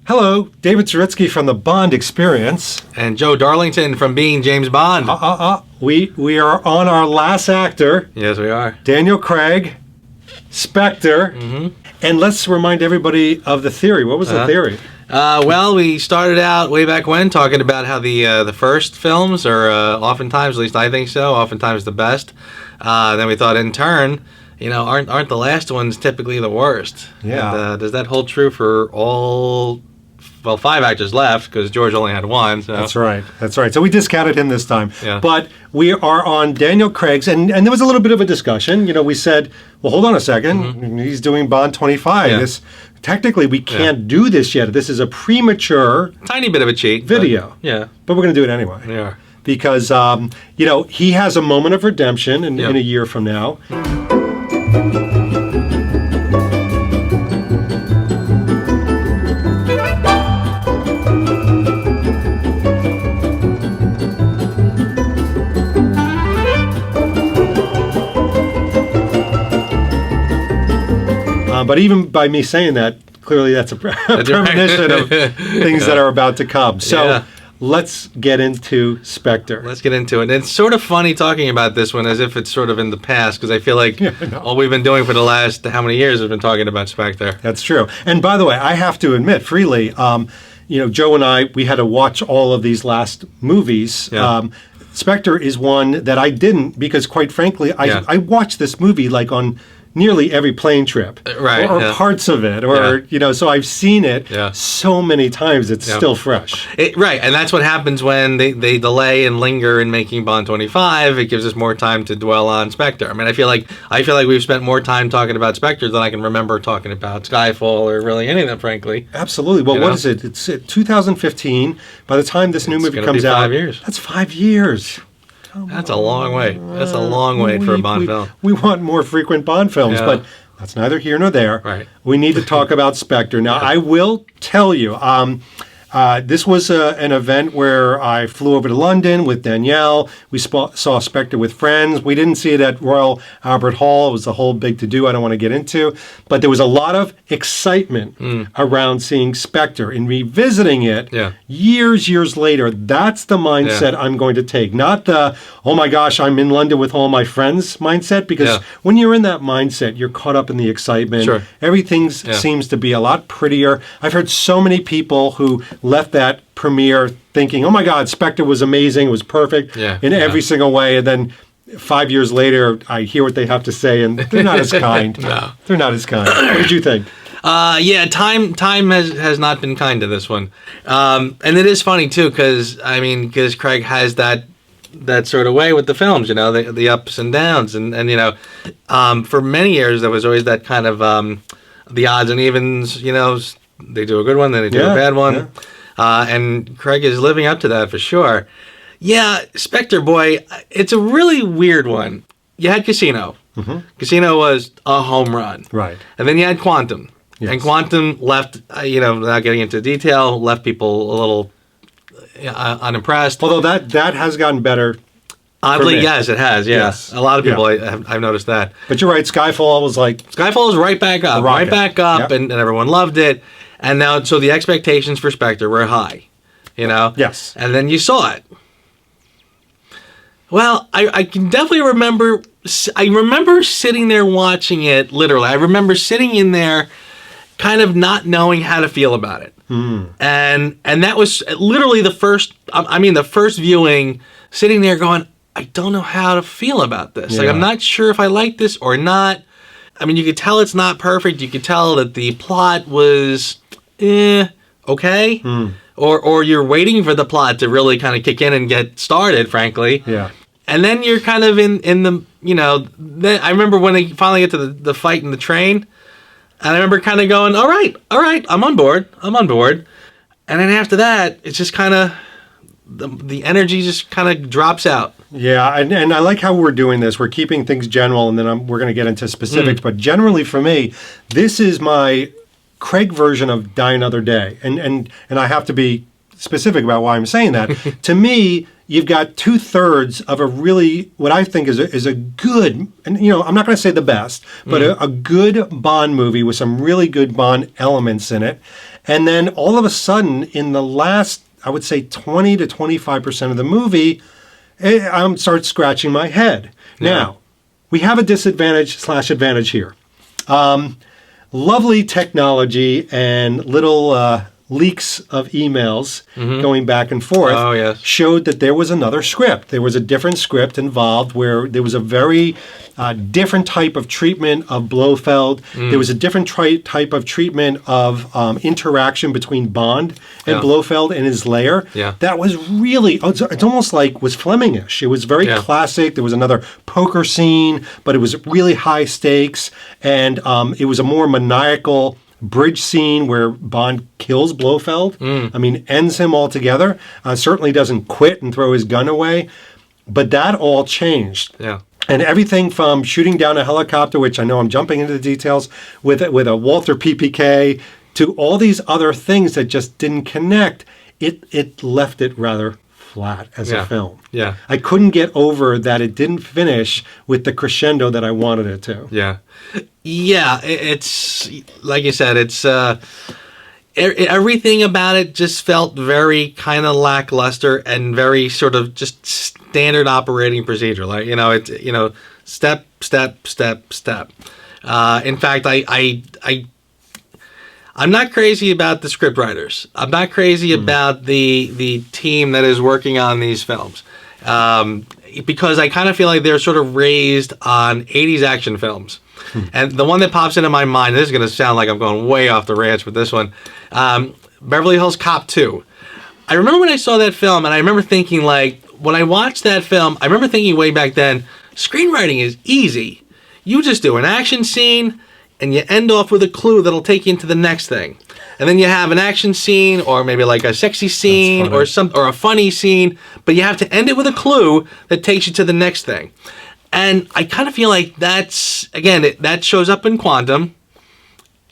Hello, David Zaritsky from the Bond Experience. And Joe Darlington from Being James Bond. We are on our last actor. Yes, we are. Daniel Craig, Spectre. Mm-hmm. And let's remind everybody of the theory. What was the theory? Well, we started out way back when talking about how the first films are oftentimes, at least I think so, oftentimes the best. Then we thought in turn, aren't the last ones typically the worst? Yeah. And, does that hold true for all... Well, 5 actors left because George only had 1. So. That's right. So we discounted him this time. Yeah. But we are on Daniel Craig's, and there was a little bit of a discussion. We said, well, hold on a second. Mm-hmm. He's doing Bond 25. Yeah. Technically, we can't do this yet. This is a premature... Tiny bit of a cheat. Video. But we're going to do it anyway. Yeah. Because, he has a moment of redemption in a year from now. But even by me saying that, clearly that's a premonition of things that are about to come. So let's get into Spectre. Let's get into it. And it's sort of funny talking about this one as if it's sort of in the past, because I feel like all we've been doing for the last how many years has been talking about Spectre. That's true. And by the way, I have to admit freely, Joe and I, we had to watch all of these last movies. Yeah. Spectre is one that I didn't because, quite frankly, I watched this movie like on nearly every plane trip, or parts of it, so I've seen it so many times, it's still fresh. Right, and that's what happens when they delay and linger in making Bond 25. It gives us more time to dwell on Spectre. I mean, I feel like we've spent more time talking about Spectre than I can remember talking about Skyfall or really any of them, frankly. Absolutely. Well, what is it? It's 2015. By the time this new movie comes out, 5 years. That's 5 years. That's a long wait. That's a long wait for a Bond film. We want more frequent Bond films, but that's neither here nor there. Right. We need to talk about Spectre. Now, I will tell you, this was an event where I flew over to London with Danielle. We saw Spectre with friends. We didn't see it at Royal Albert Hall. It was a whole big to-do I don't want to get into. But there was a lot of excitement around seeing Spectre and revisiting it years later. That's the mindset I'm going to take. Not the, oh my gosh, I'm in London with all my friends mindset. Because when you're in that mindset, you're caught up in the excitement. Sure. Everything seems to be a lot prettier. I've heard so many people who left that premiere thinking, oh my God, Spectre was amazing, it was perfect in every single way. And then 5 years later, I hear what they have to say, and they're not as kind. No. They're not as kind. What did you think? Time has not been kind to this one. And it is funny, too, because Craig has that sort of way with the films, the ups and downs. And for many years, there was always that kind of the odds and evens, they do a good one, then they do a bad one. Yeah. And Craig is living up to that for sure. Yeah, Spectre, boy, it's a really weird one. You had Casino. Mm-hmm. Casino was a home run. Right. And then you had Quantum. Yes. And Quantum left, without getting into detail, left people a little unimpressed. Although that has gotten better. Oddly, yes, it has. Yeah. Yes. A lot of people, I've noticed that. But you're right, Skyfall was right back up, and everyone loved it. And now, so the expectations for Spectre were high, Yes. And then you saw it. Well, I can definitely remember. I remember sitting there watching it. Literally, I remember sitting in there, kind of not knowing how to feel about it. And that was literally the first. The first viewing, sitting there going, I don't know how to feel about this. Yeah. Like, I'm not sure if I like this or not. You could tell it's not perfect. You could tell that the plot was, okay. Or you're waiting for the plot to really kind of kick in and get started, frankly. Yeah. And then you're kind of in the, then I remember when they finally get to the fight in the train, and I remember kind of going, all right, I'm on board. And then after that, it's just kind of, the energy just kind of drops out. Yeah, and I like how we're doing this. We're keeping things general, and then we're going to get into specifics. But generally, for me, this is my Craig version of Die Another Day. And I have to be specific about why I'm saying that. To me, you've got 2/3 of a really, what I think is a good, and I'm not going to say the best, but a good Bond movie with some really good Bond elements in it. And then all of a sudden, in the last, I would say 20 to 25% of the movie, I start scratching my head. Yeah. Now, we have a disadvantage/advantage here. Lovely technology and little leaks of emails going back and forth Oh, yes. showed that there was another script. There was a different script involved where there was a very different type of treatment of Blofeld. There was a different type of treatment of interaction between Bond and Yeah. Blofeld in his lair. Yeah. That was really, it's almost like was Flemingish. It was very Yeah. classic. There was another poker scene, but it was really high stakes. And it was a more maniacal bridge scene where Bond kills Blofeld. I mean, ends him altogether. Certainly doesn't quit and throw his gun away. But that all changed. Yeah. And everything from shooting down a helicopter, which I know I'm jumping into the details, with a Walther PPK, to all these other things that just didn't connect, it left it rather flat as a film. Yeah. I couldn't get over that it didn't finish with the crescendo that I wanted it to. Yeah. Yeah, it's like you said, it's everything about it just felt very kind of lackluster and very sort of just standard operating procedure. Like, step. In fact, I'm not crazy about the script writers. I'm not crazy about the team that is working on these films. Because I kind of feel like they're sort of raised on 80s action films. And the one that pops into my mind, this is going to sound like I'm going way off the ranch with this one, Beverly Hills Cop 2. I remember when I saw that film, and I remember thinking, like, when I watched that film, I remember thinking way back then, screenwriting is easy. You just do an action scene, and you end off with a clue that'll take you into the next thing. And then you have an action scene, or maybe like a sexy scene, or a funny scene, but you have to end it with a clue that takes you to the next thing. And I kind of feel like that's, again, that shows up in Quantum,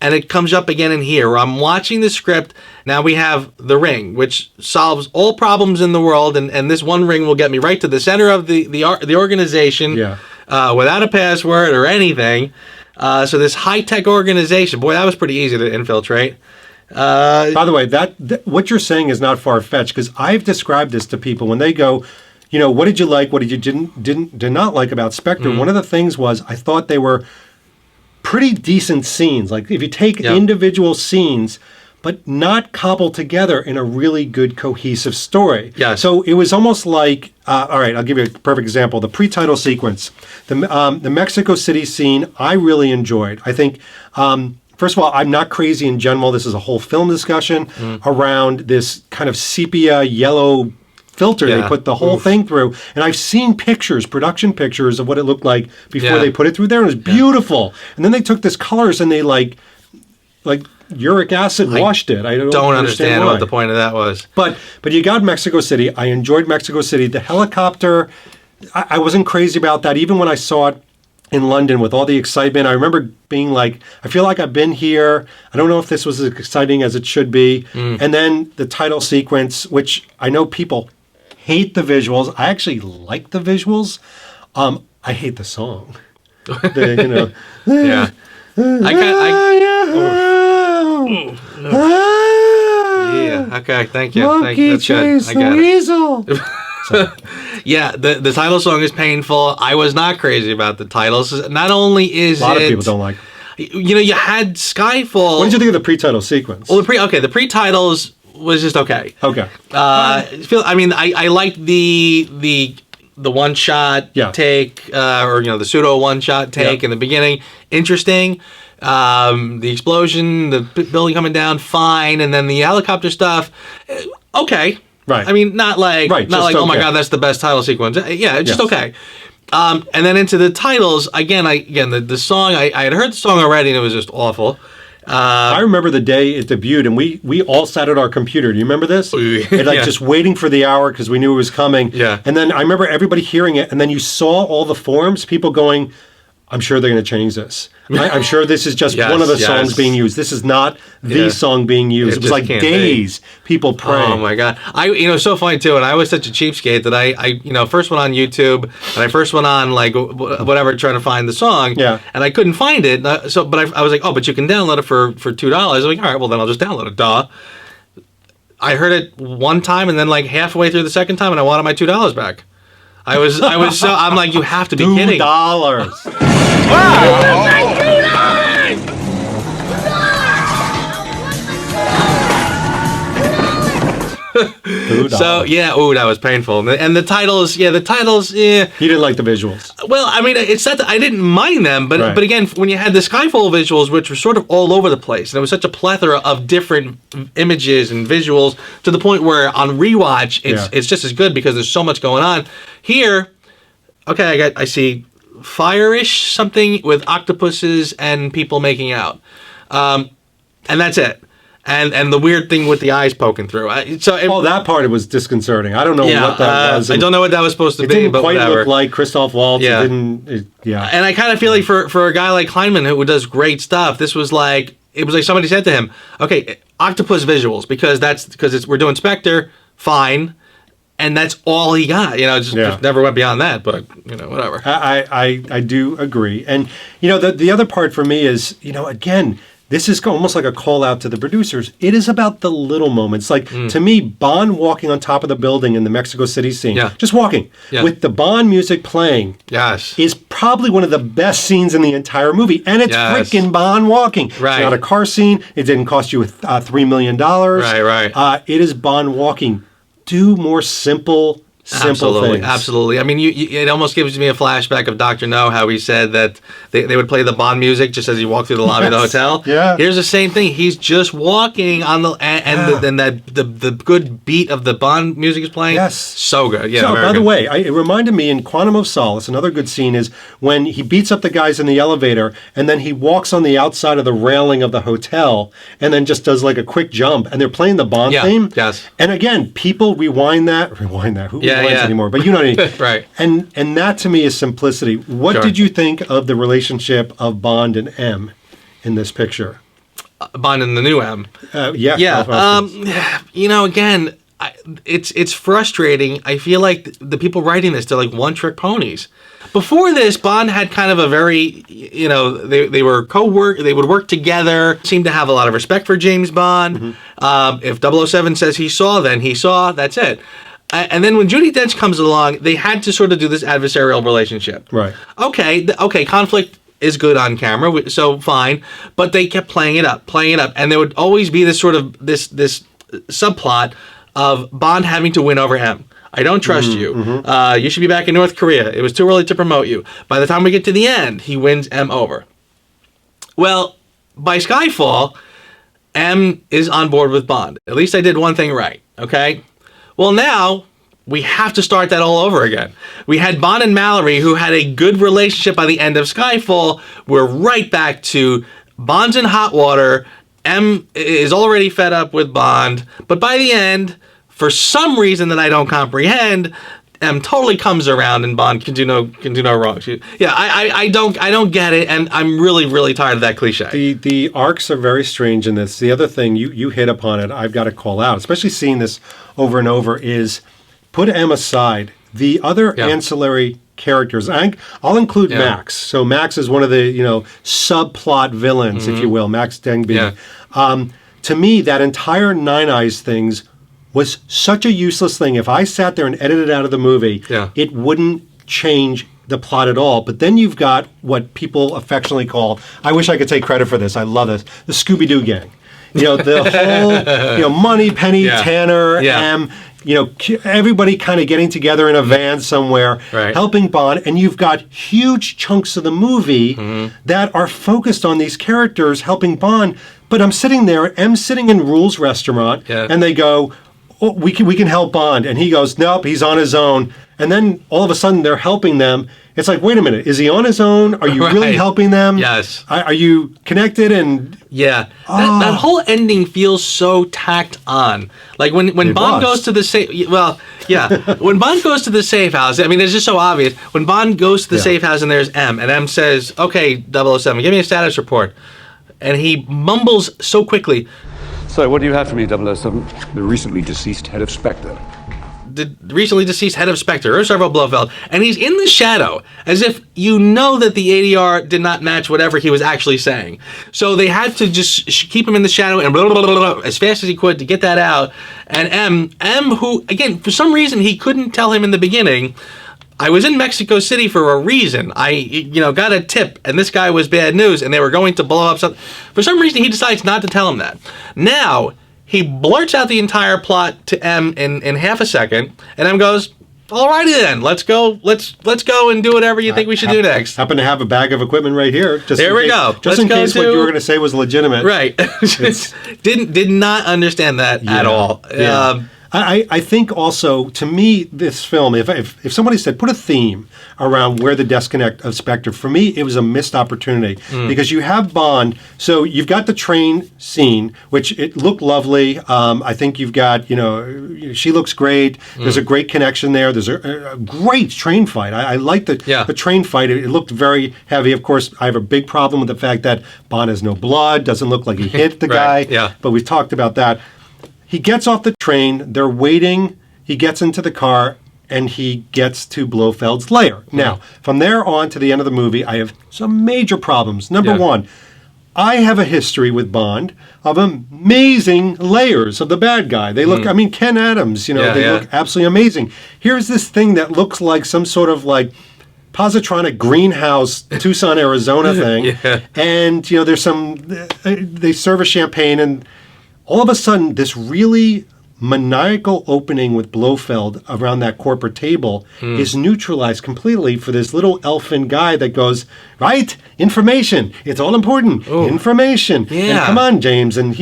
and it comes up again in here, where I'm watching the script. Now we have The Ring, which solves all problems in the world, and this one ring will get me right to the center of the organization without a password or anything. So this high-tech organization, boy, that was pretty easy to infiltrate. By the way, what you're saying is not far-fetched, because I've described this to people when they go, what did you like? What did you did not like about Spectre? One of the things was I thought they were pretty decent scenes. Like if you take individual scenes, but not cobbled together in a really good cohesive story. Yeah. So it was almost like, all right, I'll give you a perfect example. The pre-title sequence, the Mexico City scene, I really enjoyed. I think. First of all, I'm not crazy in general. This is a whole film discussion around this kind of sepia yellow filter they put the whole thing through. And I've seen pictures, production pictures of what it looked like before they put it through there. And it was beautiful. And then they took this colors and they like uric acid washed it. I don't understand what the point of that was. But you got Mexico City. I enjoyed Mexico City. The helicopter, I wasn't crazy about that. Even when I saw it in London with all the excitement, I remember being like, I feel like I've been here. I don't know if this was as exciting as it should be. And then the title sequence, which I know people hate the visuals. I actually like the visuals. I hate the song. Yeah. Yeah. Okay. Thank you. Monkey That's good. chase I got the it. weasel. Yeah, the title song is painful. I was not crazy about the titles. Not only is A lot of people don't like. You had Skyfall. What did you think of the pre-title sequence? Well, the pre-titles was just okay. Okay. I liked the one shot take, or the pseudo one shot take in the beginning. Interesting. The explosion, the building coming down, fine, and then the helicopter stuff, okay. Right. I mean, not like oh my god, that's the best title sequence. Yeah, it's just okay. And then into the titles again. The song I had heard the song already, and it was just awful. I remember the day it debuted, and we all sat at our computer. Do you remember this? And just waiting for the hour because we knew it was coming. Yeah. And then I remember everybody hearing it, and then you saw all the forums, people going, I'm sure they're going to change this. I'm sure this is just Yes, one of the yes. songs being used. This is not the song being used. It was just like can't days, people praying. Oh my God! So funny too. And I was such a cheapskate that I first went on YouTube and I first went on like whatever trying to find the song. Yeah. And I couldn't find it. But I was like, oh, but you can download it for $2. I was like, all right, well then I'll just download it. Duh. I heard it one time and then like halfway through the second time and I wanted my $2 back. I'm like, you have to be kidding. $2. So yeah, that was painful. And the titles, You didn't like the visuals. Well, I mean, it's not that I didn't mind them, but Right. but again, when you had the Skyfall visuals, which were sort of all over the place, and it was such a plethora of different images and visuals to the point where on rewatch, it's just as good because there's so much going on. Here, okay, I see fire-ish something with octopuses and people making out, and that's it. And the weird thing with the eyes poking through. That part was disconcerting. I don't know what that was. I don't know what that was supposed to It be, didn't but quite whatever. look like Christoph Waltz. Yeah. And I kind of feel like for a guy like Kleinman who does great stuff, this was like somebody said to him, "Okay, octopus visuals because we're doing Spectre, fine." And that's all he got. Just never went beyond that, but whatever. I do agree. And the other part for me is, again, this is almost like a call out to the producers. It is about the little moments. Like, to me, Bond walking on top of the building in the Mexico City scene, just walking, with the Bond music playing, is probably one of the best scenes in the entire movie. And it's freaking Bond walking. Right. It's not a car scene. It didn't cost you $3 million. Right. It is Bond walking. Do more simple things. Absolutely. I mean, it almost gives me a flashback of Dr. No, how he said that they would play the Bond music just as you walk through the lobby of the hotel. Yeah. Here's the same thing. He's just walking on then the good beat of the Bond music is playing. Yes. So good. Yeah. So, by the way, it reminded me in Quantum of Solace, another good scene is when he beats up the guys in the elevator and then he walks on the outside of the railing of the hotel and then just does like a quick jump and they're playing the Bond theme. Yes. And again, people rewind that. Who rewinds anymore? But you know what I mean. Right. And that to me is simplicity. What did you think of the relationship of Bond and M in this picture? Bond and the new M. Yeah. Again, it's frustrating. I feel like the people writing this, they're like one-trick ponies. Before this, Bond had kind of a very, they were they would work together, seemed to have a lot of respect for James Bond. If 007 says he saw, then he saw, that's it. And then when Judi Dench comes along, they had to sort of do this adversarial relationship. Right. Okay, conflict is good on camera, so fine, but they kept playing it up, and there would always be this sort of this subplot of Bond having to win over M. I don't trust you. You should be back in North Korea. It was too early to promote you. By the time we get to the end, he wins M over. Well, by Skyfall, M is on board with Bond. At least I did one thing right, okay? Well, now we have to start that all over again. We had Bond and Mallory, who had a good relationship by the end of Skyfall. We're right back to Bond's in hot water. M is already fed up with Bond. But by the end, for some reason that I don't comprehend, M totally comes around and Bond can do no wrong. I don't get it, and I'm really, really tired of that cliche. The arcs are very strange in this. The other thing, you hit upon it, I've got to call out, especially seeing this over and over, is put M aside. The other ancillary characters, I'll include Max. So Max is one of the subplot villains, if you will, Max Denby. To me, that entire Nine Eyes things was such a useless thing. If I sat there and edited it out of the movie, it wouldn't change the plot at all. But then you've got what people affectionately call, I wish I could take credit for this, I love this, the Scooby-Doo gang. The whole, Money, Penny, Tanner, M, everybody kind of getting together in a van somewhere, helping Bond, and you've got huge chunks of the movie that are focused on these characters helping Bond. But I'm sitting there, M's sitting in Rule's restaurant, and they go, oh, we can help Bond. And he goes, nope, he's on his own. And then all of a sudden they're helping them. It's like, wait a minute, is he on his own? Are you really helping them? Yes. Are you connected? And yeah, that whole ending feels so tacked on. Like when Bond goes to the safe, well, yeah, when Bond goes to the safe house, I mean, it's just so obvious. When Bond goes to the safe house and there's M, and M says, okay, 007, give me a status report. And he mumbles so quickly. So, what do you have for me, 007? The recently deceased head of SPECTRE. The recently deceased head of SPECTRE, Ursula Blofeld, and he's in the shadow, as if you know that the ADR did not match whatever he was actually saying. So they had to just keep him in the shadow and blah, blah, blah, blah, as fast as he could to get that out. And M, who, again, for some reason he couldn't tell him in the beginning, I was in Mexico City for a reason. I, got a tip, and this guy was bad news, and they were going to blow up something. For some reason, he decides not to tell him that. Now, he blurts out the entire plot to M in half a second, and M goes, "Alrighty then, let's go and do whatever you think we should do next." Happen to have a bag of equipment right here. There we go. Just in case what you were going to say was legitimate. Right. Did not understand that at all. Yeah. I think also, to me, this film, if somebody said, put a theme around where the disconnect of Spectre, for me, it was a missed opportunity. Because you have Bond, so you've got the train scene, which it looked lovely. I think you've got, she looks great. There's a great connection there. There's a great train fight. I like the train fight. It looked very heavy. Of course, I have a big problem with the fact that Bond has no blood, doesn't look like he hit the guy. Yeah. But we've talked about that. He gets off the train, they're waiting, he gets into the car, and he gets to Blofeld's lair. Now, from there on to the end of the movie, I have some major problems. Number one, I have a history with Bond of amazing layers of the bad guy. They look, Ken Adams, they look absolutely amazing. Here's this thing that looks like some sort of positronic greenhouse, Tucson, Arizona thing. And, there's they serve a champagne, and all of a sudden, this really maniacal opening with Blofeld around that corporate table is neutralized completely for this little elfin guy that goes, right, information, it's all important, information, and come on, James, and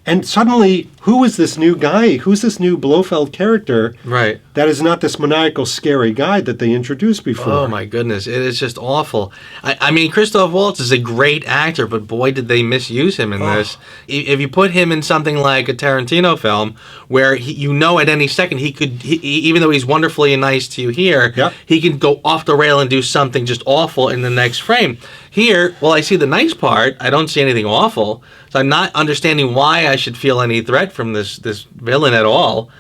and suddenly, who is this new guy? Who's this new Blofeld character? Right. That is not this maniacal, scary guy that they introduced before. Oh my goodness, it is just awful. I mean, Christoph Waltz is a great actor, but boy, did they misuse him in this. If you put him in something like a Tarantino film, where at any second he could, even though he's wonderfully nice to you here, he can go off the rail and do something just awful in the next frame. Here, well, I see the nice part. I don't see anything awful. So I'm not understanding why I should feel any threat from this villain at all.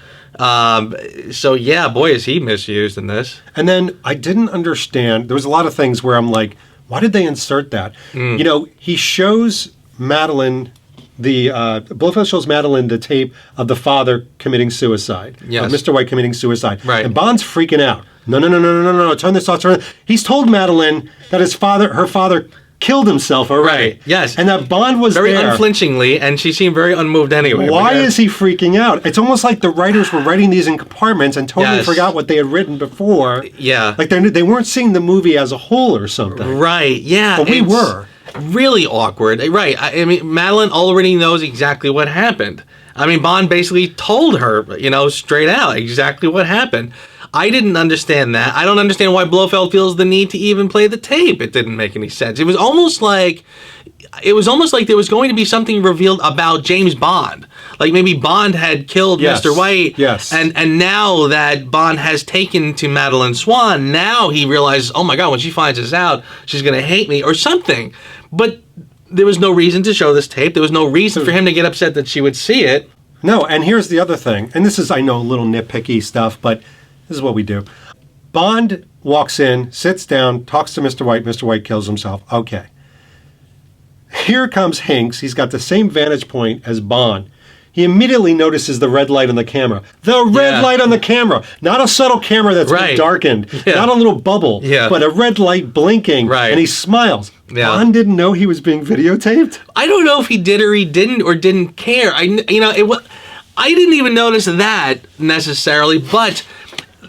So yeah, boy, is he misused in this. And then I didn't understand. There was a lot of things where I'm like, why did they insert that? He shows Madeline, Blofeld shows Madeline the tape of the father committing suicide. Yes. Of Mr. White committing suicide. Right. And Bond's freaking out. No, turn this off, turn it. He's told Madeline that her father killed himself already. Right, yes. And that Bond was very there. unflinchingly, and she seemed very unmoved anyway. Why is he freaking out? It's almost like the writers were writing these in compartments and totally forgot what they had written before. Yeah. Like they weren't seeing the movie as a whole or something. Right, yeah. But we were. Really awkward. Right. I mean, Madeline already knows exactly what happened. I mean, Bond basically told her, straight out exactly what happened. I didn't understand that. I don't understand why Blofeld feels the need to even play the tape. It didn't make any sense. It was almost like there was going to be something revealed about James Bond. Like maybe Bond had killed Mr. White. Yes. And now that Bond has taken to Madeline Swan, now he realizes, oh my God, when she finds this out, she's going to hate me or something. But there was no reason to show this tape. There was no reason for him to get upset that she would see it. No, and here's the other thing. And this is, I know, a little nitpicky stuff, but this is what we do. Bond walks in, sits down, talks to Mr. White. Mr. White kills himself. Okay. Here comes Hinks. He's got the same vantage point as Bond. He immediately notices the red light on the camera. The red light on the camera. Not a subtle camera that's been darkened. Not a little bubble. But a red light blinking. Right. And he smiles. Yeah. Bond didn't know he was being videotaped? I don't know if he did or he didn't care. I didn't even notice that necessarily, but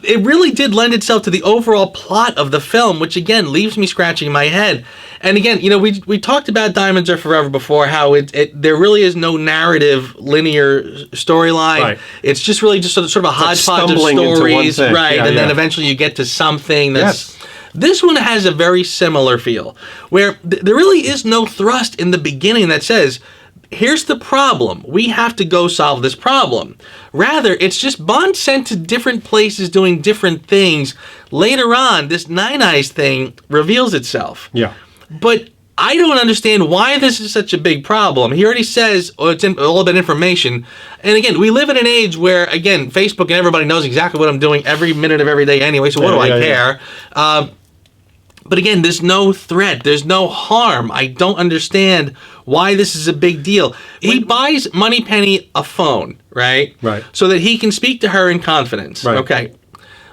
it really did lend itself to the overall plot of the film, which again leaves me scratching my head. And again, we talked about Diamonds Are Forever before, how there really is no narrative linear storyline. Right. It's just really just sort of a hodgepodge of stories, right? Yeah, and then eventually you get to something that's. Yes. This one has a very similar feel, where there really is no thrust in the beginning that says, here's the problem. We have to go solve this problem. Rather, it's just Bond sent to different places doing different things. Later on, this Nine Eyes thing reveals itself. Yeah. But I don't understand why this is such a big problem. He already says, it's all about information. And again, we live in an age where, again, Facebook and everybody knows exactly what I'm doing every minute of every day anyway, so what do I care? But again, there's no threat. There's no harm. I don't understand why this is a big deal. He buys Moneypenny a phone, right? Right. So that he can speak to her in confidence. Right. Okay.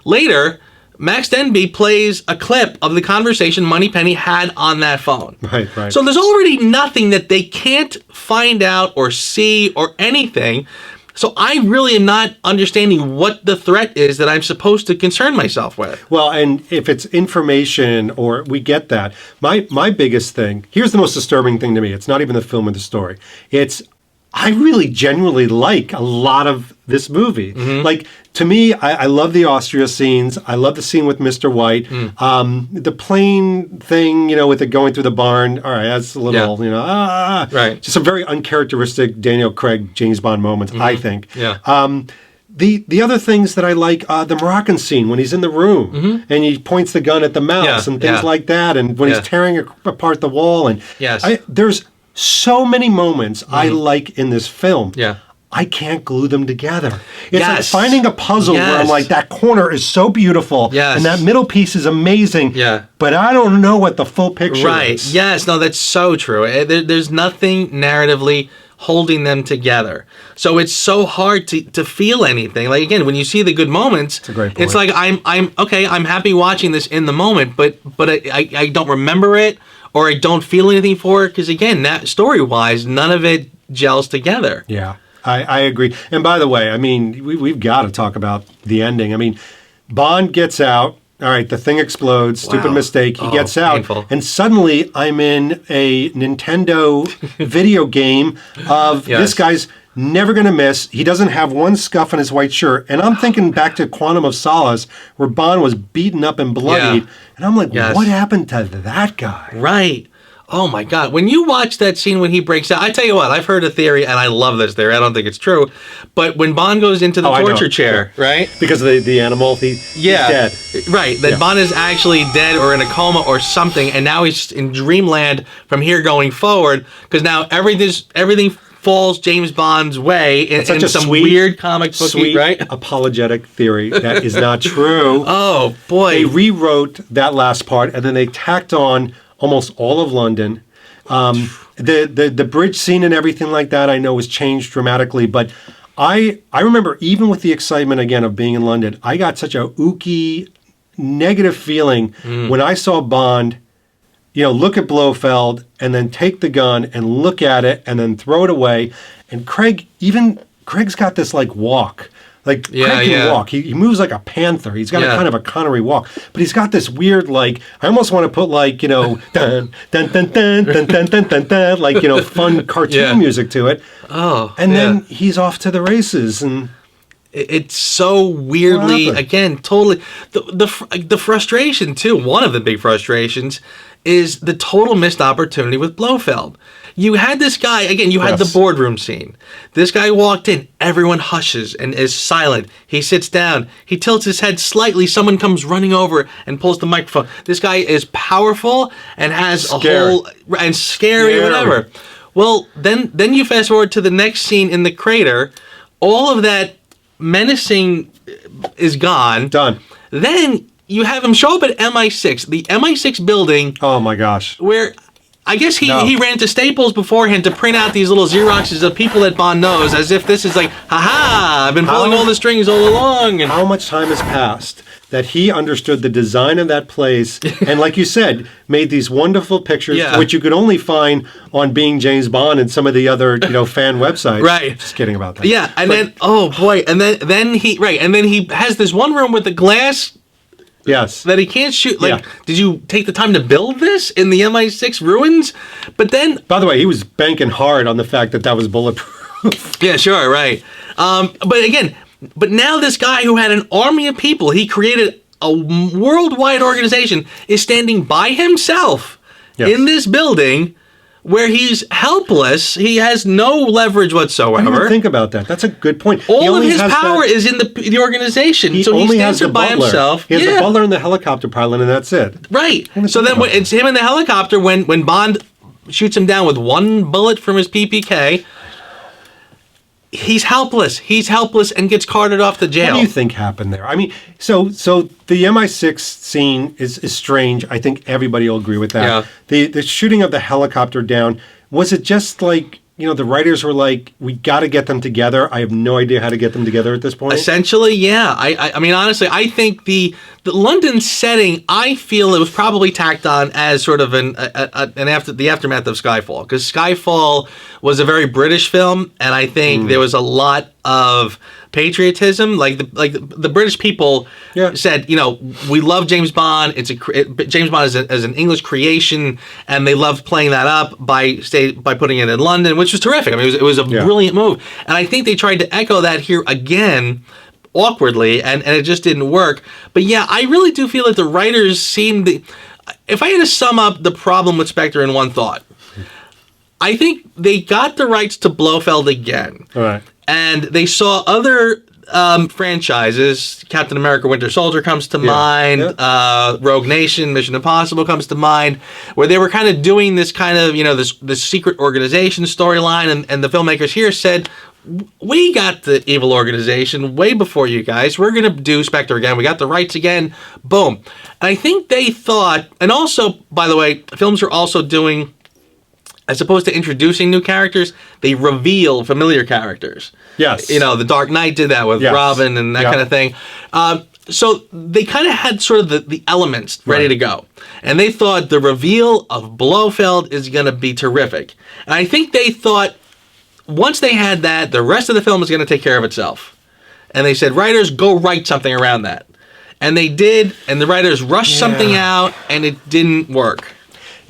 Later, Max Denby plays a clip of the conversation Moneypenny had on that phone. Right, right. So there's already nothing that they can't find out or see or anything. So I really am not understanding what the threat is that I'm supposed to concern myself with. Well, and if it's information or we get that, my biggest thing, here's the most disturbing thing to me. It's not even the film or the story. I really genuinely like a lot of this movie. Mm-hmm. Like, to me, I love the Austria scenes. I love the scene with Mr. White. The plane thing, with it going through the barn. All right, that's a little, right. Just some very uncharacteristic Daniel Craig, James Bond moments, I think. Yeah. The other things that I like, the Moroccan scene when he's in the room and he points the gun at the mouse and things like that, and when he's tearing apart the wall. And there's so many moments I like in this film. Yeah. I can't glue them together. It's like finding a puzzle where I'm like, that corner is so beautiful, and that middle piece is amazing, but I don't know what the full picture is. Yes, no, that's so true. There's nothing narratively holding them together. So it's so hard to feel anything. Like, again, when you see the good moments, it's a great point. It's like, I'm happy watching this in the moment, but I don't remember it, or I don't feel anything for it, because again, that story-wise, none of it gels together. Yeah. I agree. And by the way, I mean, we've got to talk about the ending. I mean, Bond gets out. All right, the thing explodes. Stupid mistake. He gets out. Painful. And suddenly I'm in a Nintendo video game of this guy's never going to miss. He doesn't have one scuff on his white shirt. And I'm thinking back to Quantum of Solace, where Bond was beaten up and bloodied. Yeah. And I'm like, what happened to that guy? Right. Oh my God. When you watch that scene when he breaks out, I tell you what, I've heard a theory, and I love this theory. I don't think it's true. But when Bond goes into the torture chair, right? Because of the animal, he's dead. Right. That Bond is actually dead or in a coma or something, and now he's in dreamland from here going forward, because now everything falls James Bond's way in some weird comic book, right? Apologetic theory. That is not true. Oh, boy. They rewrote that last part, and then they tacked on almost all of London. The bridge scene and everything like that, I know, was changed dramatically. But I remember, even with the excitement, again, of being in London, I got such a ooky, negative feeling when I saw Bond, look at Blofeld and then take the gun and look at it and then throw it away. And Craig's got this, walk. Craig can walk. He moves like a panther. He's got a kind of a Connery walk. But he's got this weird, I almost want to put, dun, dun, dun, dun, dun, dun, dun, dun, fun cartoon music to it. Oh. And then he's off to the races. And it's so weirdly, again, totally. The frustration, too, one of the big frustrations is the total missed opportunity with Blofeld. You had this guy, again, had the boardroom scene. This guy walked in, everyone hushes and is silent. He sits down, he tilts his head slightly, someone comes running over and pulls the microphone. This guy is powerful and has and scary, whatever. Well, then you fast forward to the next scene in the crater, all of that menacing is gone. Done. Then you have him show up at MI6, the MI6 building. Oh my gosh. Where I guess No. he ran to Staples beforehand to print out these little Xeroxes of people that Bond knows, as if this is like, haha, I've been pulling all the strings all along. And How much time has passed that he understood the design of that place, and like you said, made these wonderful pictures, Yeah. which you could only find on Being James Bond and some of the other fan websites. Right. Just kidding about that. yeah, and then oh boy, and then he has this one room with the glass Yes. that he can't shoot. Like, Yeah. did you take the time to build this in the MI6 ruins? But then, By the way, he was banking hard on the fact that that was bulletproof. yeah, sure, right. But now this guy who had an army of people, he created a worldwide organization, is standing by himself Yes. in this building where he's helpless. He has no leverage I didn't whatsoever. even think about that. That's a good point. He All of only his has power that- is in the organization. He So he only stands has there the by butler. himself. He has yeah. the butler and the helicopter pilot, and that's it. Right. even So think then about it's him in the helicopter when Bond shoots him down with one bullet from his PPK. He's helpless. He's helpless and gets carted off to jail. What do you think happened there? I mean, so the MI6 scene is strange. I think everybody will agree with that. Yeah. The shooting of the helicopter down, was it just like, the writers were like, we got to get them together. I have no idea how to get them together at this point. Essentially, yeah. I mean, honestly, I think the London setting, I feel it was probably tacked on as sort of the aftermath of Skyfall, because Skyfall was a very British film, and I think there was a lot of patriotism. Like the British people said, we love James Bond. James Bond is an English creation, and they loved playing that up by putting it in London, which was terrific. I mean, it was a brilliant move, and I think they tried to echo that here again, awkwardly, and it just didn't work. But yeah, I really do feel that the writers seemed. If I had to sum up the problem with Spectre in one thought, I think they got the rights to Blofeld again. All right. And they saw other franchises. Captain America: Winter Soldier comes to mind. Rogue Nation, Mission Impossible comes to mind, where they were kind of doing this kind of this secret organization storyline, and the filmmakers here said, we got the evil organization way before you guys. We're going to do Spectre again. We got the rights again. Boom. And I think they thought, and also, by the way, films are also doing, as opposed to introducing new characters, they reveal familiar characters. Yes. The Dark Knight did that with Robin and that kind of thing. So they kind of had sort of the elements ready to go. And they thought the reveal of Blofeld is going to be terrific. And I think they thought once they had that, the rest of the film is going to take care of itself. And they said, writers, go write something around that. And they did, and the writers rushed something out, and it didn't work.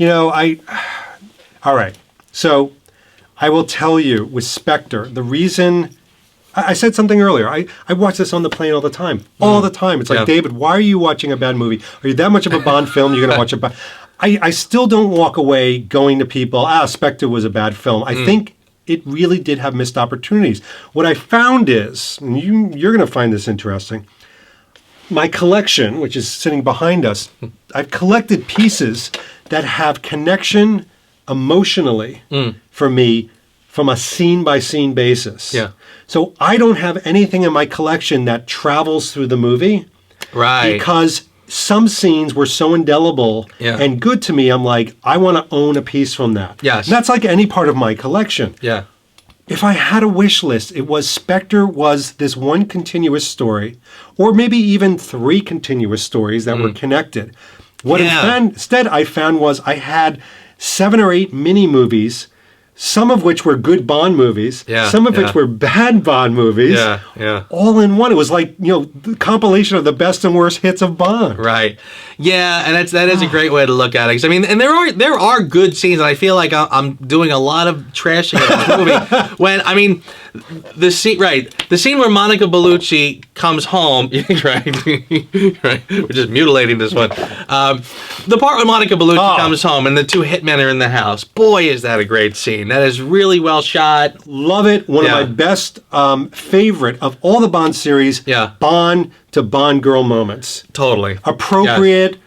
All right. So I will tell you with Spectre, the reason I said something earlier. I watch this on the plane all the time. All the time. It's like, David, why are you watching a bad movie? Are you that much of a Bond film? You're going to watch a bad... I still don't walk away going to people, Spectre was a bad film. I think it really did have missed opportunities. What I found is, and you're going to find this interesting, my collection, which is sitting behind us, I've collected pieces that have connection emotionally for me from a scene-by-scene basis. Yeah. So I don't have anything in my collection that travels through the movie. Right. Because some scenes were so indelible and good to me, I'm like, I want to own a piece from that. Yes. And that's like any part of my collection. Yeah. If I had a wish list, it was Spectre was this one continuous story, or maybe even 3 continuous stories that were connected. What instead I found was I had 7 or 8 mini movies, some of which were good Bond movies, some of which were bad Bond movies, all in one. It was like, the compilation of the best and worst hits of Bond. Right. Yeah, and that is a great way to look at it. 'Cause, I mean, and there are good scenes, and I feel like I'm doing a lot of trashing of this movie. When, I mean, the scene where Monica Bellucci comes home, right? We're just mutilating this one. The part when Monica Bellucci comes home and the 2 hitmen are in the house. Boy, is that a great scene. That is really well shot. Love it. One of my best favorite of all the Bond series. Bond to Bond girl moments. Totally. Appropriate,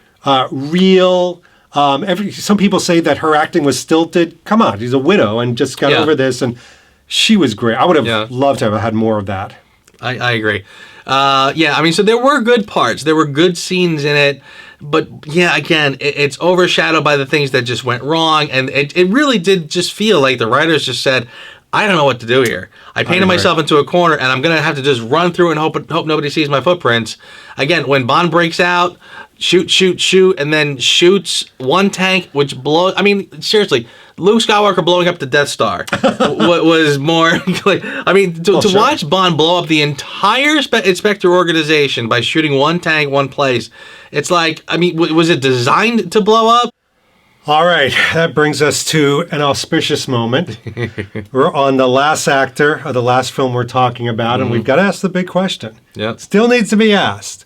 real. Some people say that her acting was stilted. Come on, she's a widow and just got over this, and she was great. I would have loved to have had more of that. I agree. I mean, so there were good parts. There were good scenes in it. But yeah, again, it's overshadowed by the things that just went wrong, and it really did just feel like the writers just said, I don't know what to do here. I painted myself into a corner, and I'm going to have to just run through and hope nobody sees my footprints. Again, when Bond breaks out, shoot, and then shoots one tank, which blows... I mean, seriously, Luke Skywalker blowing up the Death Star was more... like, I mean, to watch Bond blow up the entire Spectre organization by shooting one tank, one place, it's like, I mean, was it designed to blow up? All right, that brings us to an auspicious moment. We're on the last actor of the last film we're talking about, and we've got to ask the big question. Yep. Still needs to be asked.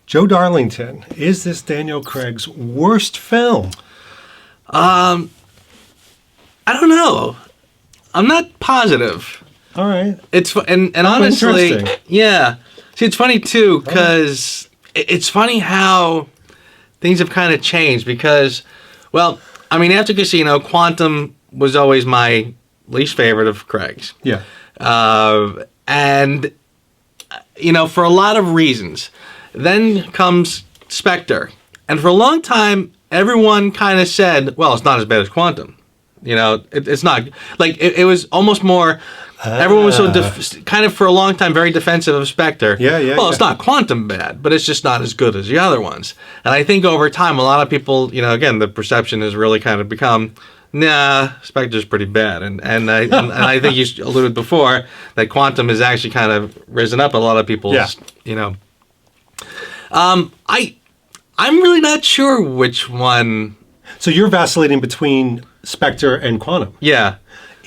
Joe Darlington, is this Daniel Craig's worst film? I don't know. I'm not positive. All right. And honestly, interesting. yeah. See, it's funny too, because it's funny how things have kind of changed because, well, I mean, after Casino, Quantum was always my least favorite of Craig's. Yeah. And, you know, for a lot of reasons. Then comes Spectre. And for a long time, everyone kind of said, well, it's not as bad as Quantum. You know, it's not. Like, it was almost more... Everyone was so kind of for a long time very defensive of Spectre. Well, it's not Quantum bad, but it's just not as good as the other ones. And I think over time, a lot of people, you know, again, the perception has really kind of become, nah, Spectre's pretty bad. And I think you alluded before that Quantum has actually kind of risen up a lot of people's, you know. I'm really not sure which one. So you're vacillating between Spectre and Quantum. Yeah.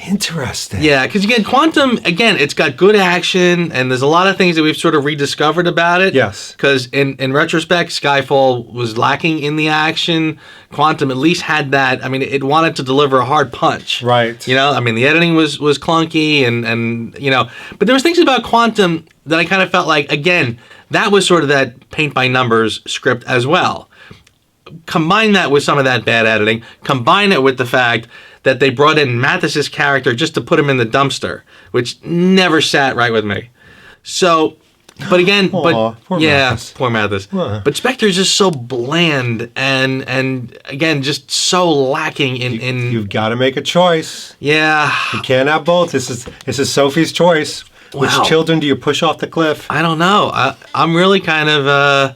Interesting. Yeah, because again, Quantum, again, it's got good action, and there's a lot of things that we've sort of rediscovered about it. Yes. Because in retrospect, Skyfall was lacking in the action. Quantum at least had that. I mean, it wanted to deliver a hard punch. Right. You know, I mean, the editing was clunky, and you know, but there was things about Quantum that I kind of felt like, again, that was sort of that paint-by-numbers script as well. Combine that with some of that bad editing. Combine it with the fact that they brought in Mathis's character just to put him in the dumpster, which never sat right with me. So, but again, poor Mathis. Poor Mathis. But Spectre is just so bland and again, just so lacking in. You've got to make a choice. Yeah. You can't have both. This is Sophie's choice. Wow. Which children do you push off the cliff? I don't know. I'm really kind of.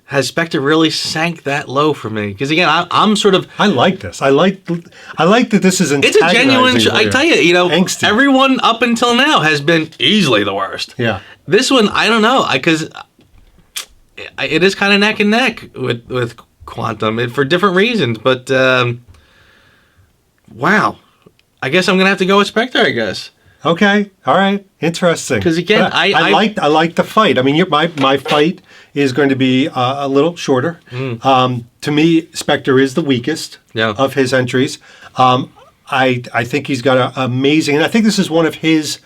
Has Spectre really sank that low for me? Because again, I'm sort of... I like this. I like that this is It's a genuine... I tell you, angsty. Everyone up until now has been easily the worst. Yeah. This one, I don't know, because it is kind of neck and neck with Quantum for different reasons. But wow, I guess I'm gonna have to go with Spectre. I guess. Okay. All right. Interesting. Because again, I like the fight. I mean, my fight is going to be a little shorter. To me, Spectre is the weakest of his entries. I think he's got an amazing, and I think this is one of his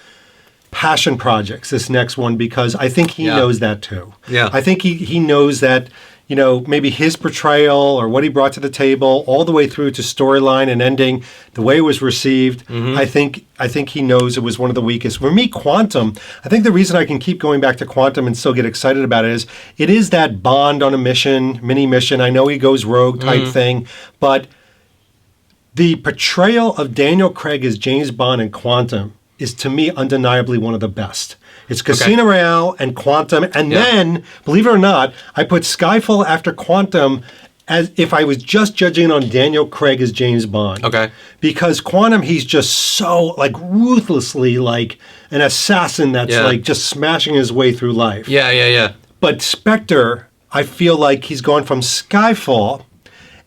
passion projects, this next one, because I think he knows that too. Yeah. I think he knows that, you know, maybe his portrayal or what he brought to the table all the way through to storyline and ending, the way it was received, I think he knows it was one of the weakest. For me, Quantum, I think the reason I can keep going back to Quantum and still get excited about it is that Bond on a mission, mini mission. I know he goes rogue type thing, but the portrayal of Daniel Craig as James Bond in Quantum is, to me, undeniably one of the best. It's Casino Royale and Quantum, and then, believe it or not, I put Skyfall after Quantum as if I was just judging on Daniel Craig as James Bond. Okay. Because Quantum, he's just so, like, ruthlessly, like, an assassin that's, like, just smashing his way through life. Yeah. But Spectre, I feel like he's gone from Skyfall,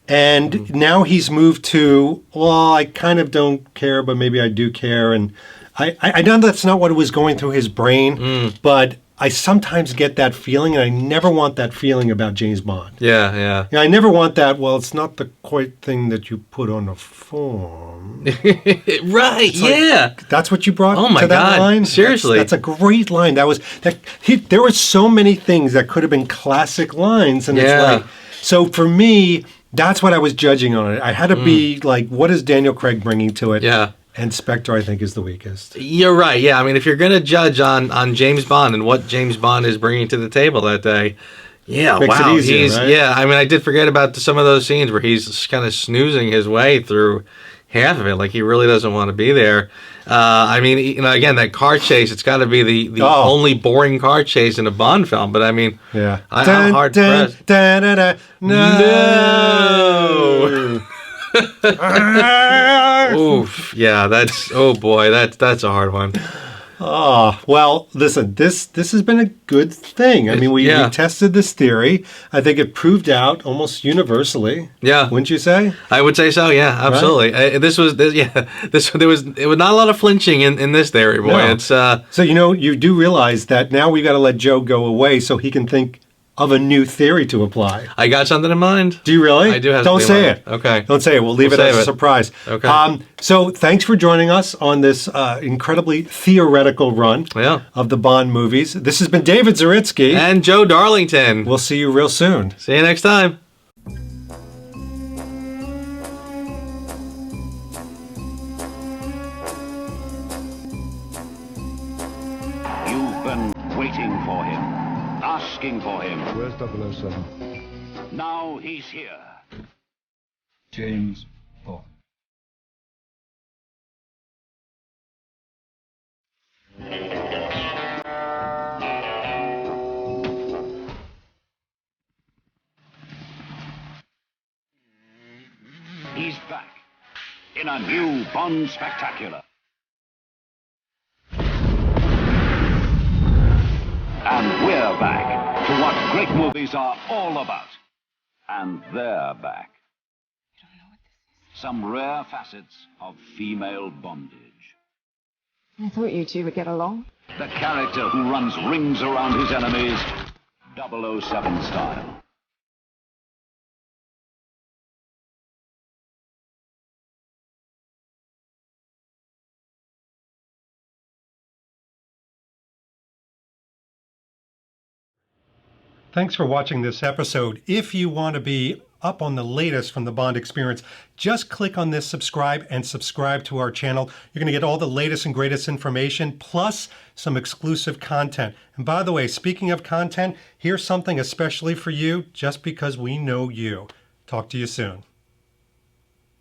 and now he's moved to, well, I kind of don't care, but maybe I do care, and I know that's not what was going through his brain, but I sometimes get that feeling, and I never want that feeling about James Bond. Yeah. I never want that, well, it's not the quite thing that you put on the form. Right, like, that's what you brought oh my to that God, line? seriously. That's a great line. There were so many things that could have been classic lines, and it's like, so for me, that's what I was judging on it. I had to be like, what is Daniel Craig bringing to it? Yeah. And Spectre, I think, is the weakest. You're right. Yeah, I mean, if you're going to judge on James Bond and what James Bond is bringing to the table that day, Yeah, Makes it wow. easier, right? Yeah, I mean, I did forget about some of those scenes where he's just kind of snoozing his way through half of it, like he really doesn't want to be there. I mean, again, that car chase, it's got to be the only boring car chase in a Bond film, but I mean, Yeah. I'm hard pressed. No. Oof, yeah, oh boy, that's a hard one. Oh, well, listen, this has been a good thing. I mean, we tested this theory. I think it proved out almost universally. Yeah. Wouldn't you say? I would say so, yeah, absolutely. Right? There was not a lot of flinching in this theory, boy. No. It's So, you do realize that now we got to let Joe go away so he can think of a new theory to apply. I got something in mind. Do you really? I do have Don't something say in it. mind. Okay. Don't say it. We'll leave it as a surprise. Okay. So thanks for joining us on this incredibly theoretical run of the Bond movies. This has been David Zaritsky. And Joe Darlington. We'll see you real soon. See you next time. You've been waiting for him, asking for him. Where's 007? Now he's here. James Bond. He's back in a new Bond spectacular. And we're back to what great movies are all about. And they're back. Some rare facets of female bondage. I thought you two would get along. The character who runs rings around his enemies, 007 style. Thanks for watching this episode. If you want to be up on the latest from the Bond experience, just click on this subscribe and subscribe to our channel. You're going to get all the latest and greatest information, plus some exclusive content. And by the way, speaking of content, here's something especially for you, just because we know you. Talk to you soon.